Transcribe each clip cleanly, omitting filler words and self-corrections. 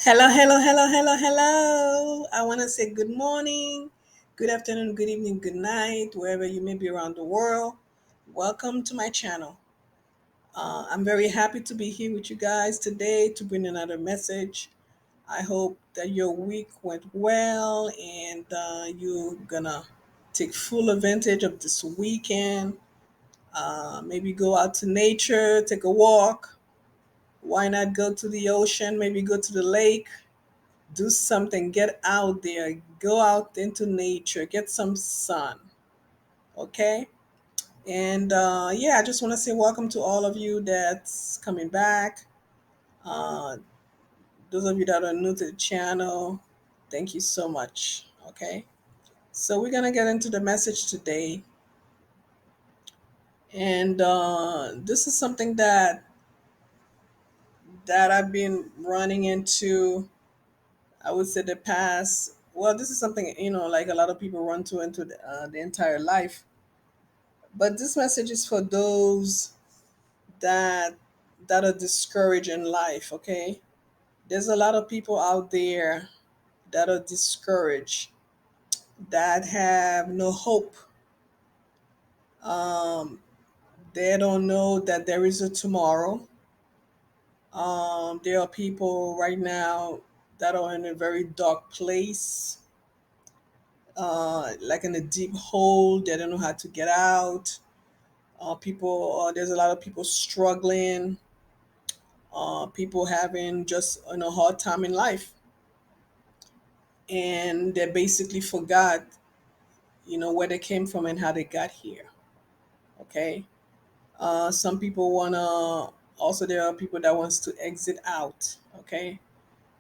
Hello, hello, hello, hello, hello. I want to say good morning, good afternoon, good evening, good night, wherever you may be around the world. Welcome to my channel. I'm very happy to be here with you guys today to bring another message. I hope that your week went well and you're gonna take full advantage of this weekend. Maybe go out to nature, take a walk. Why not go to the ocean? Maybe go to the lake, do something, get out there, go out into nature, get some sun. Okay. And yeah, I just want to say welcome to all of you that's coming back. uh, those of you that are new to the channel, thank you so much. Okay, so we're gonna get into the message today. And this is something that I've been running into, I would say, the past. Well, this is something, like a lot of people run to into the entire life. But this message is for those that that are discouraged in life. Okay, there's a lot of people out there that are discouraged, that have no hope. Um, they don't know that there is a tomorrow. There are people right now that are in a very dark place, like in a deep hole. They don't know how to get out. There's a lot of people struggling, people having just a hard time in life, and they basically forgot, where they came from and how they got here. Okay, some people wanna. Also, there are people that wants to exit out. Okay,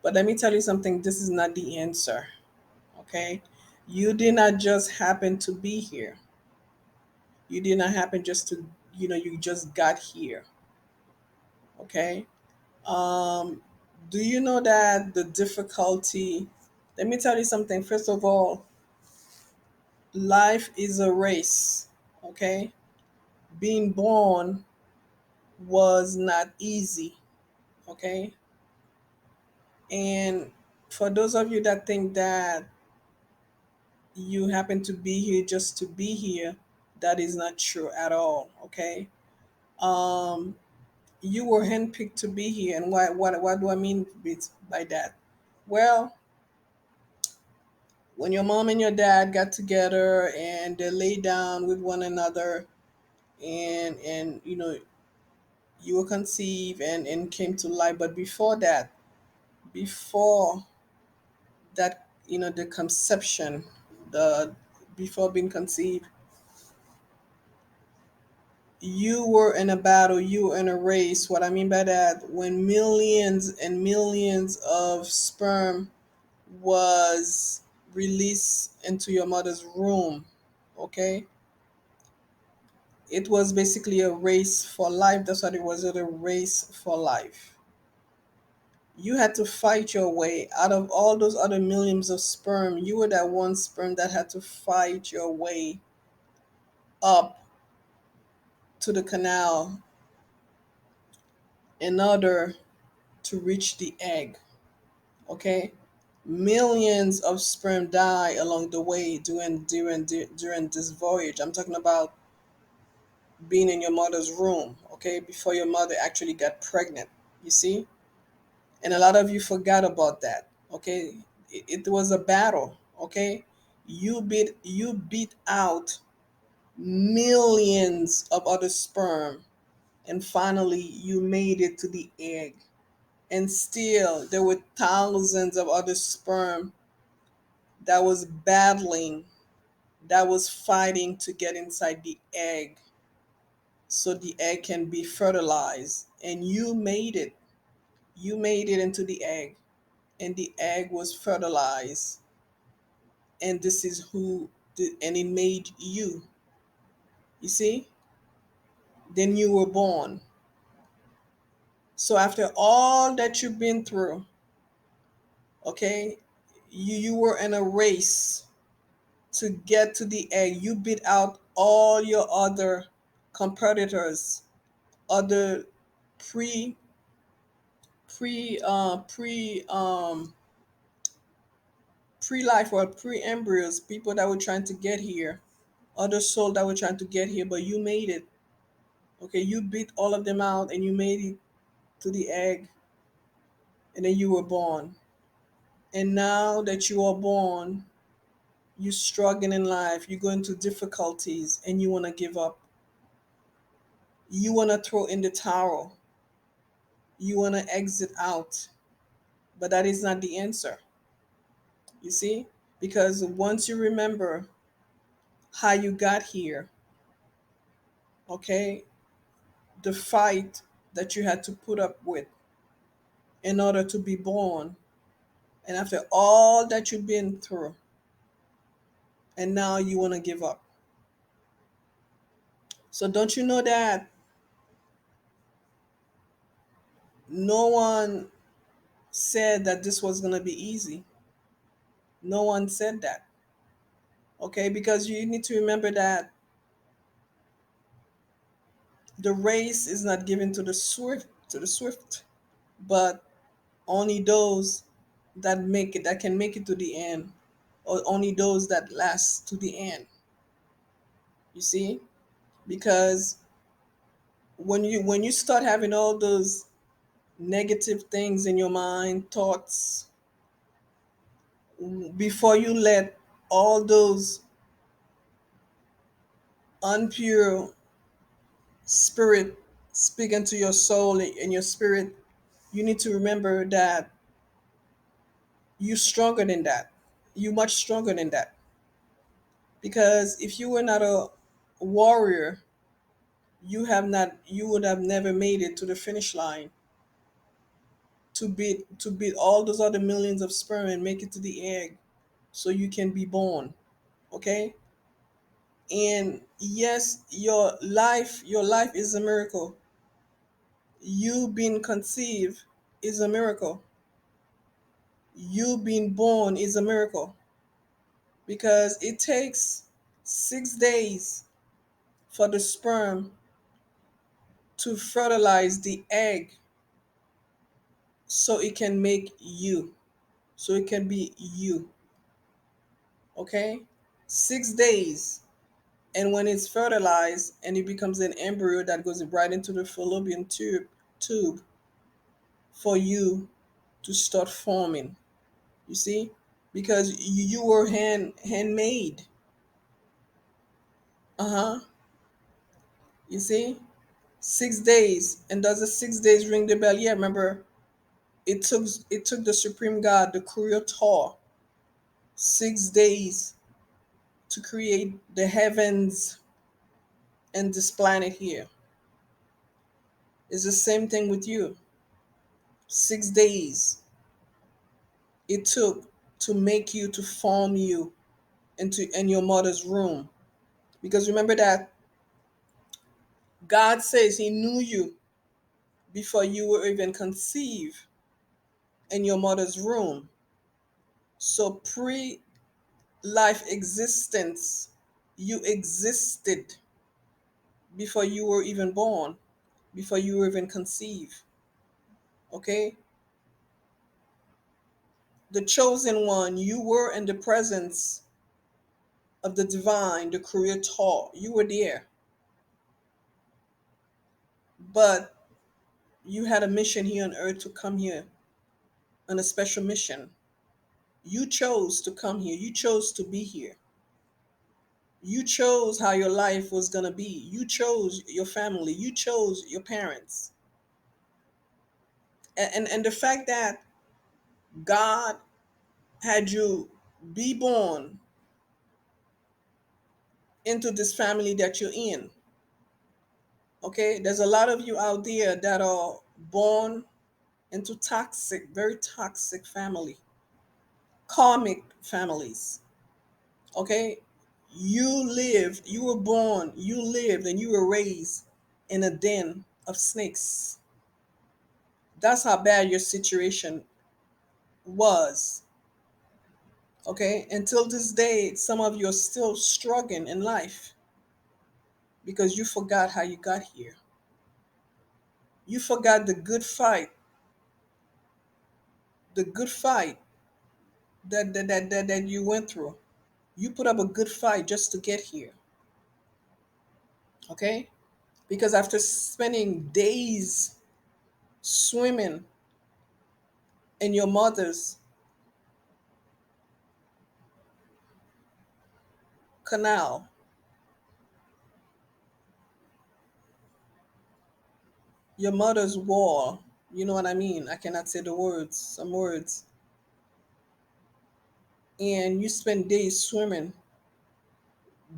but let me tell you something. This is not the answer. Okay, you did not just happen to be here. You did not happen just to, you just got here. Okay. Um, do you know that the difficulty? Let me tell you something. First of all, life is a race. Okay, being born was not easy. Okay, and for those of you that think that you happen to be here just to be here, that is not true at all. Okay, um, you were handpicked to be here, and what do I mean by that? Well, when your mom and your dad got together and they lay down with one another, and you were conceived and came to life. But before that, the conception, the before being conceived, you were in a battle, you were in a race. What I mean by that, when millions and millions of sperm was released into your mother's womb. Okay, it was basically a race for life. That's what it was, a race for life. You had to fight your way out of all those other millions of sperm. You were that one sperm that had to fight your way up to the canal in order to reach the egg. Okay, millions of sperm die along the way during this voyage. I'm talking about being in your mother's room. Okay, before your mother actually got pregnant. You see, and a lot of you forgot about that. Okay, it was a battle. Okay, you beat out millions of other sperm, and finally you made it to the egg. And still there were thousands of other sperm that was battling, that was fighting to get inside the egg, so the egg can be fertilized. And you made it into the egg, and the egg was fertilized, and this is who did, and it made you. You see, then you were born. So after all that you've been through, okay, you were in a race to get to the egg. You beat out all your other competitors, other pre pre pre-life or pre-embryos, people that were trying to get here, other soul that were trying to get here, but you made it. Okay, you beat all of them out and you made it to the egg, and then you were born. And now that you are born, you struggling in life, you go into difficulties and you want to give up. You want to throw in the towel. You want to exit out. But that is not the answer. You see? Because once you remember how you got here, okay, the fight that you had to put up with in order to be born, and after all that you've been through, and now you want to give up. So don't you know that no one said that this was going to be easy? No one said that. Okay, because you need to remember that the race is not given to the swift, but only those that can make it to the end, or only those that last to the end. You see? Because when you start having all those negative things in your mind, thoughts, before you let all those unpure spirit speak into your soul and your spirit, you need to remember that you're stronger than that. You're much stronger than that. Because if you were not a warrior, you would have never made it to the finish line to beat all those other millions of sperm and make it to the egg so you can be born. Okay? And yes, your life is a miracle. You being conceived is a miracle. You being born is a miracle because it takes 6 days for the sperm to fertilize the egg so it can make you, so it can be you. Okay? 6 days. And when it's fertilized and it becomes an embryo that goes right into the fallopian tube for you to start forming. You see? Because you were handmade. Uh-huh. You see? 6 days. And does the 6 days ring the bell? Yeah, remember it took the supreme God, the creator, 6 days to create the heavens and this planet here. It's the same thing with you. 6 days it took to make you, to form you into in your mother's room. Because remember that God says he knew you before you were even conceived in your mother's room. So pre-life existence, you existed before you were even born, before you were even conceived. Okay? The chosen one, you were in the presence of the divine, the creator. You were there. But you had a mission here on earth to come here on a special mission. You chose to come here. You chose to be here. You chose how your life was going to be. You chose your family. You chose your parents. And the fact that God had you be born into this family that you're in. Okay? There's a lot of you out there that are born into toxic, very toxic family, karmic families. Okay? You were born, you lived, and you were raised in a den of snakes. That's how bad your situation was. Okay? Until this day, some of you are still struggling in life because you forgot how you got here. You forgot the good fight the good fight that you went through. You put up a good fight just to get here. Okay? Because after spending days swimming in your mother's canal, your mother's wall, you know what I mean? I cannot say the words, some words. And you spend days swimming,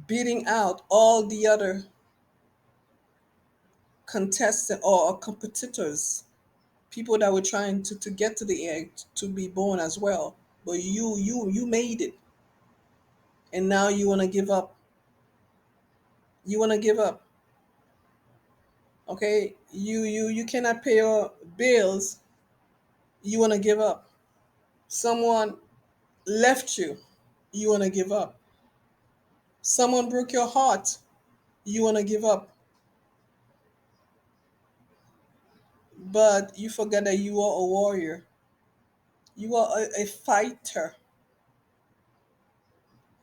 beating out all the other contestants or competitors, people that were trying to get to the egg to be born as well. But you made it, and now you want to give up. You want to give up. Okay, you cannot pay your bills. You want to give up. Someone left you. You want to give up. Someone broke your heart. You want to give up. But you forget that you are a warrior. You are a fighter.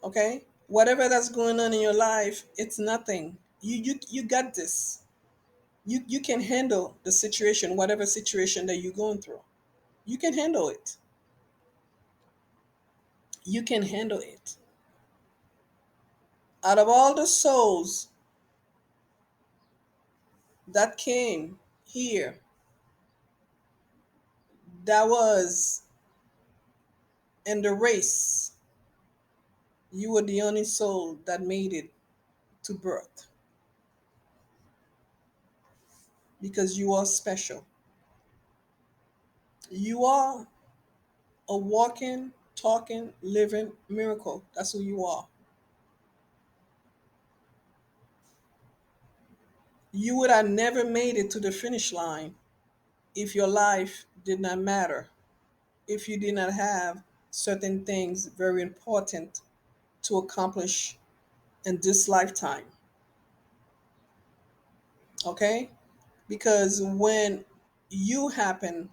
Okay, whatever that's going on in your life, it's nothing. You got this. You can handle the situation, whatever situation that you're going through. You can handle it. You can handle it. Out of all the souls that came here, that was in the race, you were the only soul that made it to birth, because you are special. You are a walking, talking, living miracle. That's who you are. You would have never made it to the finish line if your life did not matter, if you did not have certain things very important to accomplish in this lifetime. Okay? Because when you happen,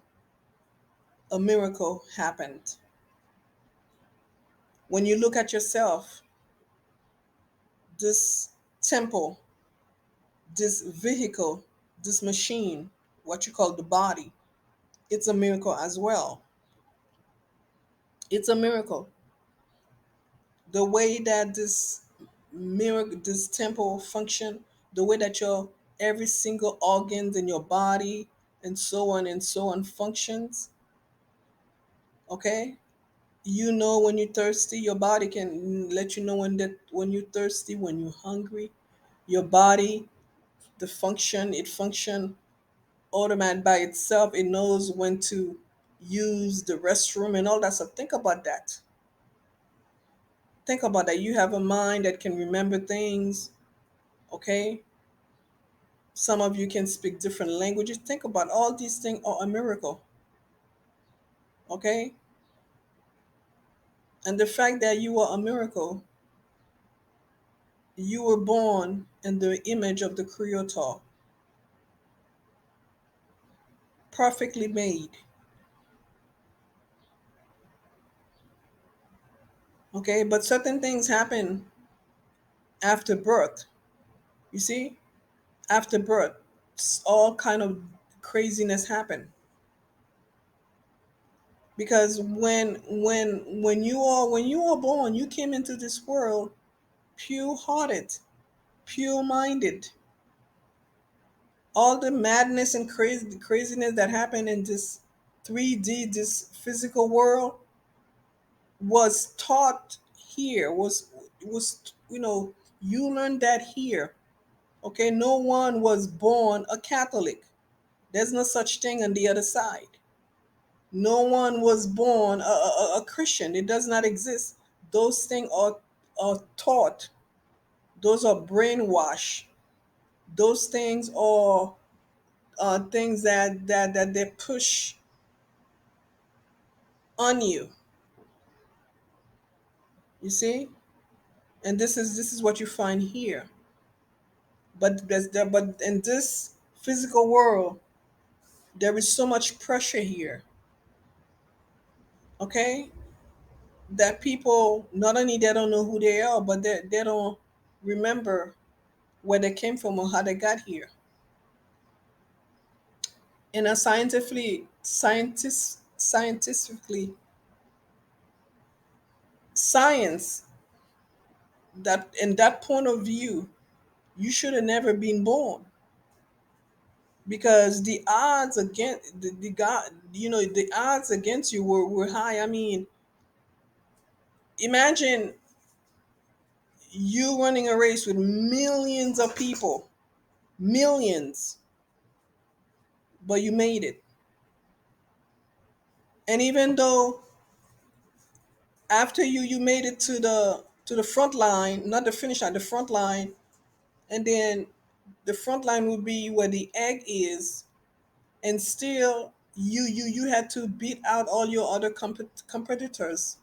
a miracle happened. When you look at yourself, this temple, this vehicle, this machine, what you call the body, it's a miracle as well. It's a miracle. The way that this miracle, this temple function, the way that your every single organs in your body and so on functions. Okay, you know when you're thirsty, your body can let you know when you're thirsty, when you're hungry. Your body, the function, it function automatic by itself. It knows when to use the restroom and all that stuff. Think about that. Think about that. You have a mind that can remember things. Okay, some of you can speak different languages. Think about all these things are a miracle. Okay, and the fact that you are a miracle, you were born in the image of the Creator, perfectly made. Okay, but certain things happen after birth. You see, after birth, all kind of craziness happen, because when you are born, you came into this world pure hearted, pure minded. All the madness and craziness that happened in this 3D, this physical world, was taught here. Was you learned that here. Okay, no one was born a Catholic. There's no such thing on the other side. No one was born a Christian. It does not exist. Those things are taught. Those are brainwash. Those things are things that they push on you. You see, and this is what you find here. But in this physical world, there is so much pressure here. Okay, that people not only they don't know who they are, but they don't remember where they came from or how they got here. And a scientifically, science, that in that point of view, you should have never been born, because the odds against the god, the odds against you were high. I mean, imagine you running a race with millions of people, millions, but you made it. And even though after you made it to the front line, not the finish line, the front line, and then the front line would be where the egg is, and still you had to beat out all your other competitors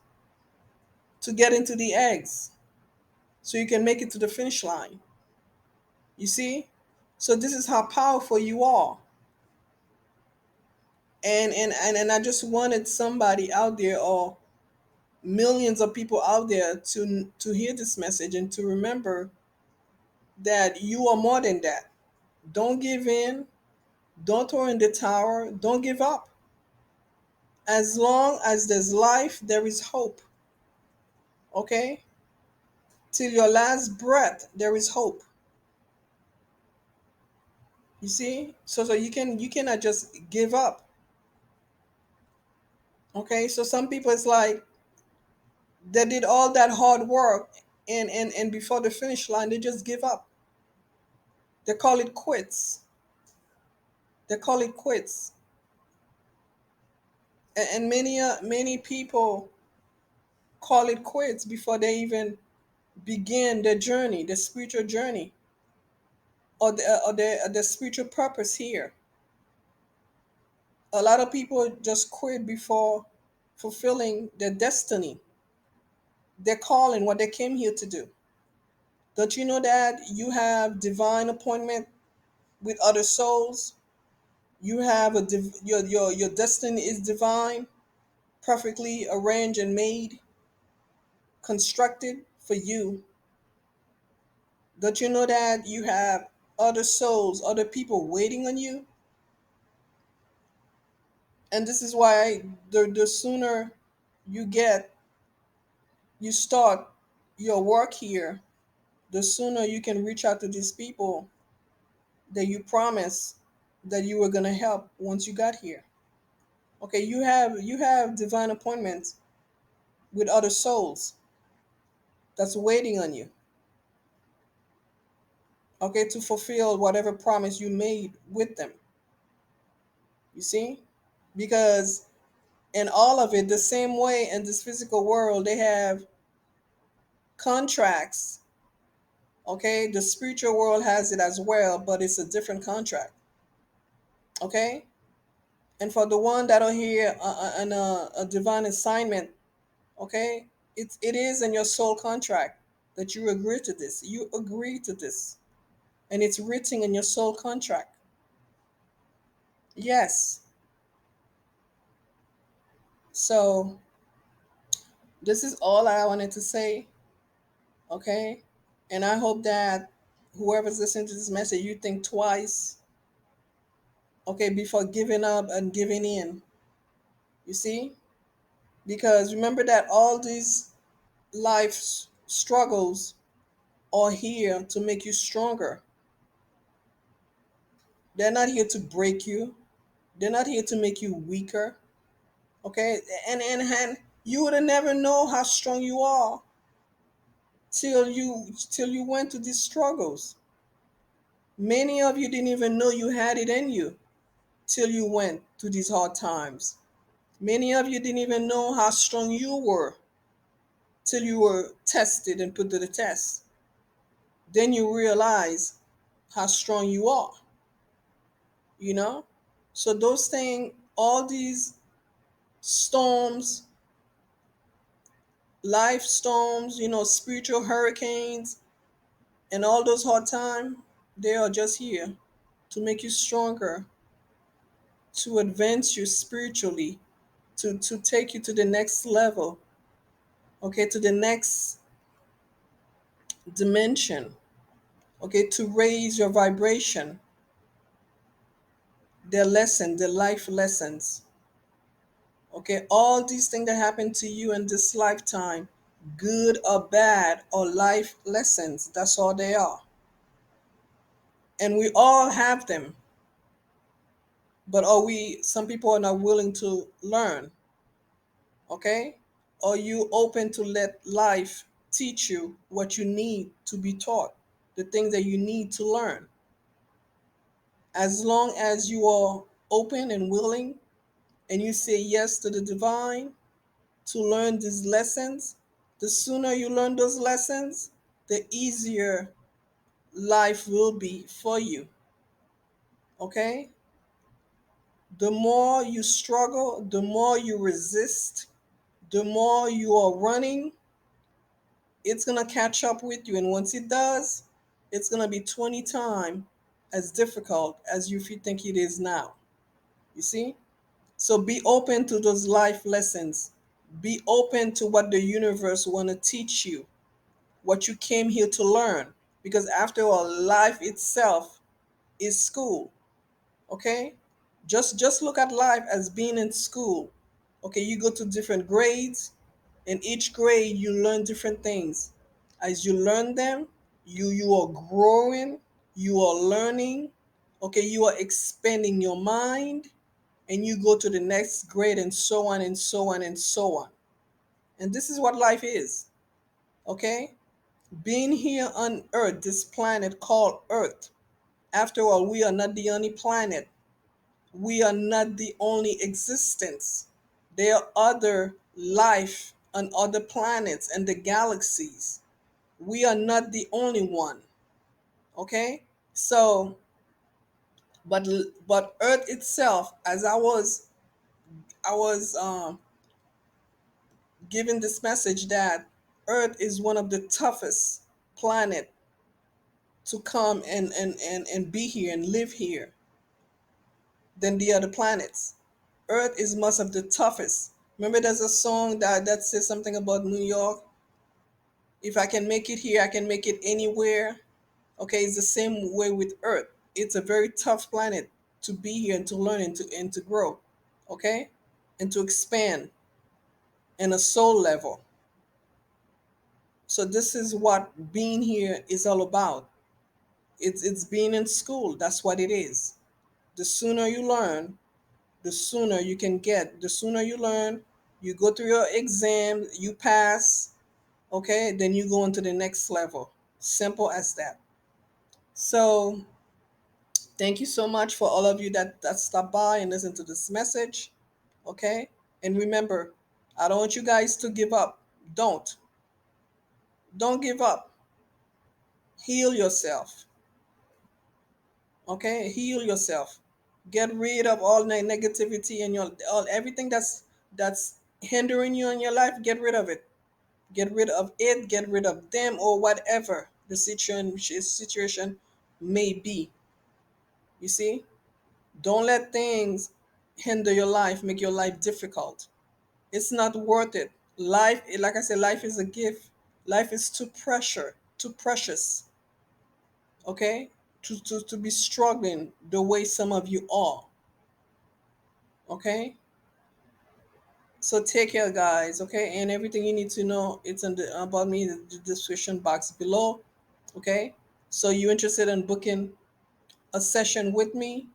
to get into the eggs so you can make it to the finish line. You see? So this is how powerful you are. And I just wanted somebody out there, or millions of people out there, to hear this message and to remember that you are more than that. Don't give in. Don't throw in the towel. Don't give up. As long as there's life, there is hope. Okay? Till your last breath, there is hope. You see? So you cannot just give up. Okay? So some people, it's like they did all that hard work, and before the finish line they just give up. They call it quits. They call it quits. And many people call it quits before they even begin their journey, the spiritual journey, or the spiritual purpose here. A lot of people just quit before fulfilling their destiny, their calling, what they came here to do. Don't you know that you have divine appointment with other souls? You have your destiny is divine, perfectly arranged and made, constructed for you. Don't you know that you have other souls, other people waiting on you? And this is why the sooner you get you start your work here, the sooner you can reach out to these people that you promised that you were gonna help once you got here. Okay, you have divine appointments with other souls that's waiting on you. Okay, to fulfill whatever promise you made with them. You see? Because in all of it, the same way in this physical world, they have contracts. Okay, the spiritual world has it as well, but it's a different contract. Okay, and for the one that are here on a divine assignment, okay, it is in your soul contract that you agree to this. You agree to this, and it's written in your soul contract. Yes. So this is all I wanted to say. Okay, and I hope that whoever's listening to this message, you think twice, okay, before giving up and giving in. You see? Because remember that all these life struggles are here to make you stronger. They're not here to break you. They're not here to make you weaker. Okay? And you would have never know how strong you are till you went to these struggles. Many of you didn't even know you had it in you till you went to these hard times. Many of you didn't even know how strong you were till you were tested and put to the test. Then you realize how strong you are, you know? So those things, all these storms, life storms, spiritual hurricanes, and all those hard times, they are just here to make you stronger, to advance you spiritually, to take you to the next level, okay, to the next dimension, okay, to raise your vibration. Their lesson, the life lessons, okay, all these things that happen to you in this lifetime, good or bad, or life lessons, that's all they are. And we all have them, but some people are not willing to learn, okay? Are you open to let life teach you what you need to be taught, the things that you need to learn? As long as you are open and willing, and you say yes to the divine to learn these lessons, the sooner you learn those lessons, the easier life will be for you, okay? The more you struggle, the more you resist, the more you are running, it's going to catch up with you. And once it does, it's going to be 20 times as difficult as you think it is now. You see? So be open to those life lessons. Be open to what the universe want to teach you, what you came here to learn. Because after all, life itself is school. Okay? Just look at life as being in school. Okay, you go to different grades. In each grade you learn different things. As you learn them, you are growing, you are learning, okay, you are expanding your mind, and you go to the next grade, and so on and so on and so on. And this is what life is, okay? Being here on earth, this planet called earth, after all, we are not the only planet, we are not the only existence. There are other life on other planets and the galaxies. We are not the only one. Okay? So, but Earth itself, as I was given this message that Earth is one of the toughest planet to come and be here and live here than the other planets. Earth is most of the toughest. Remember, there's a song that says something about New York. If I can make it here, I can make it anywhere. Okay, it's the same way with Earth. It's a very tough planet to be here and to learn and to grow. Okay, and to expand in a soul level. So this is what being here is all about. It's being in school. That's what it is. The sooner you learn, the sooner you can get. The sooner you learn, you go through your exam, you pass, okay, then you go into the next level. Simple as that. So thank you so much for all of you that stopped by and listened to this message, okay? And remember, I don't want you guys to give up. Don't give up. Heal yourself, okay? Heal yourself. Get rid of all negativity and your all everything that's hindering you in your life. Get rid of it. Get rid of it. Get rid of them, or whatever the situation may be. You see, don't let things hinder your life, make your life difficult. It's not worth it. Life, like I said, life is a gift. Life is too precious, okay, to be struggling the way some of you are, okay? So take care, guys, okay? And everything you need to know, it's in the about me, the description box below, okay? So you interested in booking a session with me,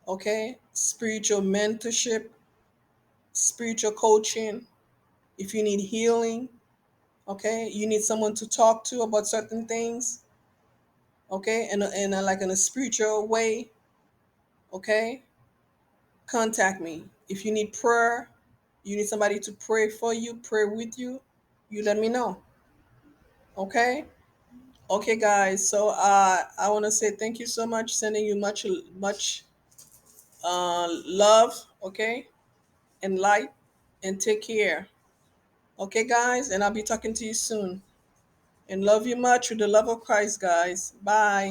okay? Spiritual mentorship, spiritual coaching, if you need healing, okay, you need someone to talk to about certain things, okay, like in a spiritual way, okay, contact me. If you need prayer, you need somebody to pray for you, pray with you, you let me know, okay? Okay, guys, so I want to say thank you so much, sending you much love, okay, and light, and take care, okay, guys, and I'll be talking to you soon. And love you much with the love of Christ, guys. Bye.